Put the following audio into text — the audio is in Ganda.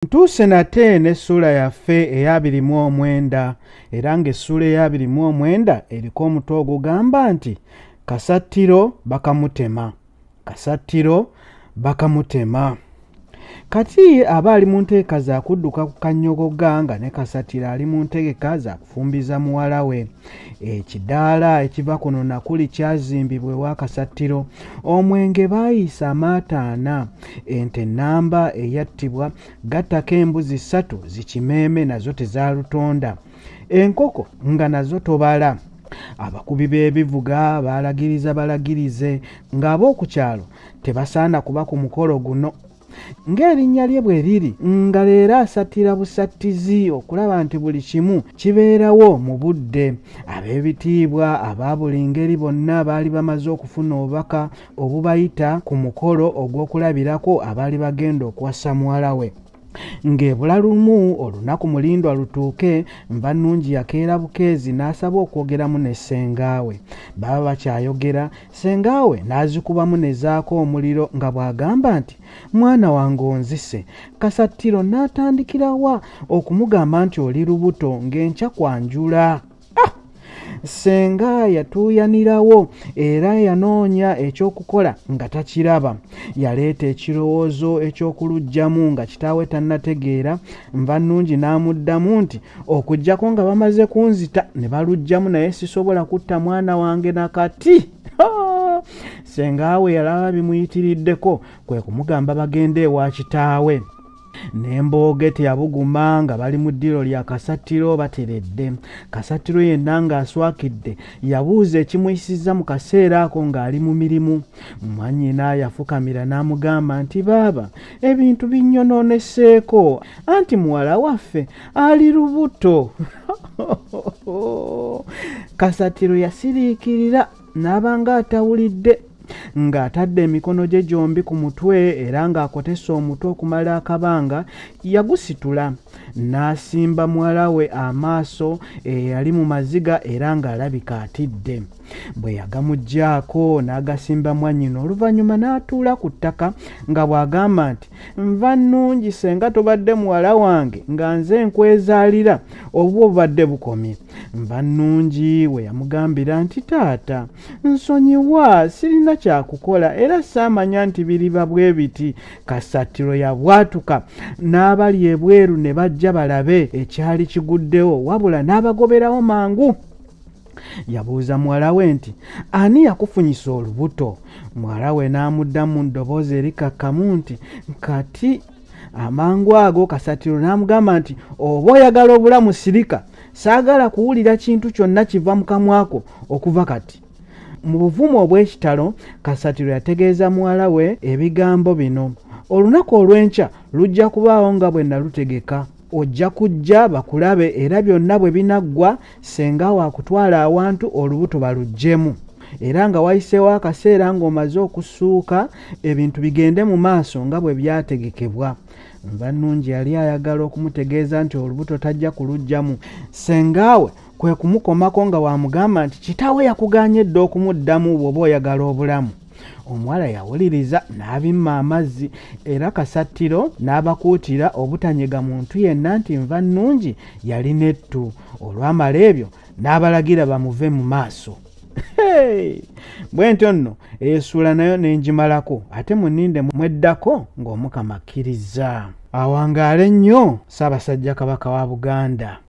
Ntuuse nate n'essula yaffe eya 29 era ng'essula eya 29 eriko omutwe ogugamba nti Kasatiro bakamutema. Kasatiro bakamutema. Kati aba ali mu nteeka za kudduka ku Kanyogoga nga ne Kasatiro ali mu ntegeka za kufumbiza muwala we. Ekidaala ekiva kuno nakuli kyazimbibwa ewa Kasatiro. Omwenge baayisa amaataana. Ente nnamba eyattibwa gattako embuzi 3 zikimeeme nazo tezaalutonda. Enkoko nga nazo tobala. Abakubi b'ebivuga balagiriza balagirize ng'ab'oku kyalo tebasaana kuba ku mukolo guno. Ng'erinnya lye bwe liri nga leero asattira busattizi okulaba nti buli kimu kibeerawo mu budde. Ab'ebitiibwa aba buli ngeri bonna baali bamaze okufuna obubaka obubayita ku mukolo ogw'okulabirako abaali bagenda okuwasa muwala we. Ng'ebula lumu olunaku mulindwa lutuuke, Nvannungi yakeera bukeezi n'asaba okwogeramu ne ssengaawe. Baba bakyayogera, ssengaawe n'azikubamu ne zaako omuliro nga bw'agamba nti, "Mwana wange onzise." Kasatiro n'atandikira wa okumugamba nti oli lubuto ng'enkya kwanjula. Ssenga yatuuyanirawo era yanoonya eky'okukola nga takiraba. Yaleeta ekirowoozo eky'okuluggyamu nga kitaawe tannategeera. Nvannungi n'amuddamu nti, "Okuggyako nga bamaze kunzita ne baluggyamu naye sisobola kutta mwana wange nakati." Ssengaawe yalaba bimuyitiriddeko kwe kumugamba bagende ewa kitaawe. N'embooge teyabuguma nga bali mu ddiro lya Kasatiro bateredde. Kasatiro yenna ng'aswakidde yabuuza ekimuyisizza mu kaseera ako ng'ali mu mirimu. Mwannyina yafukamira n'amugamba nti, "Baaba, ebintu binnyononeseeko anti muwala waffe ali lubuto." Kasatiro yasiriikirira n'aba ng'atawulidde ng'atadde emikono gye gyombi ku mutwe era ng'akotesa omutwe okumala akabanga. Yagusitula n'asimba muwala we amaaso eyali mu maziga era ng'alabika atidde. Bwe yagamuggyako n'agasimba mwannyina oluvannyuma n'atuula ku ttaka nga bw'agamba nti, "Nvannungi senga tobadde muwala wange nga nze nkwezaalira obwo obubadde bukomye." Nvannungi we yamugambira nti, "Taata, nsonyiwa, sirina kyakukola era saamanya nti biriba bwe biti." Kasatiro yabwatuka n'abali ebweru ne bajja balabe ekyali kiguddewo wabula n'abagoberawo mangu. Yabuuza muwala we nti, "Ani yakufunyisa olubuto?" Muwala we n'amuddamu ddoboozi erikakkamu nti, "Kati." Amangu ago Kasatiro n'amugamba nti, "Oba oyagala obulamu sirika, saagala kuwulira kintu kyonna kiva mu kamwako okuva kati." Mu buvumu obw'ekitalo, Kasatiro yategeeza muwala we ebigambo bino, "Olunaku olw'enkya lujja kubaawo nga bwe nalutegeka. Ojja kujja bakulabe era byonna bwe binaggwa senga wakutwala awantu olubuto baluggyemu. Era nga wayiseewo akaseera ng'omaze okusuuka ebintu bigende mu maaso nga bwe byategekebwa." Nvannungi yali ayagala okumutegeeza nti olubuto tajja kuluggyamu. Ssengaawe kwe kumukomako nga wamugamba nti, "Kitaawe yakugaanye dda okumuddamu bw'oba oyagala obulamu." Omuwala yawuliriza n'abimma amazzi era Kasatiro n'abakuutira obutanyega muntu yenna nti Nvannungi yalina ettu. Olwamala ebyo n'abalagira bamuve mu maaso. Bwe ntyo nno essuula nayo n'engimalako ate muninde mweddako ng'Omukama akkiriza. Awangaale nnyo Ssaabasajja Kabaka wa Buganda.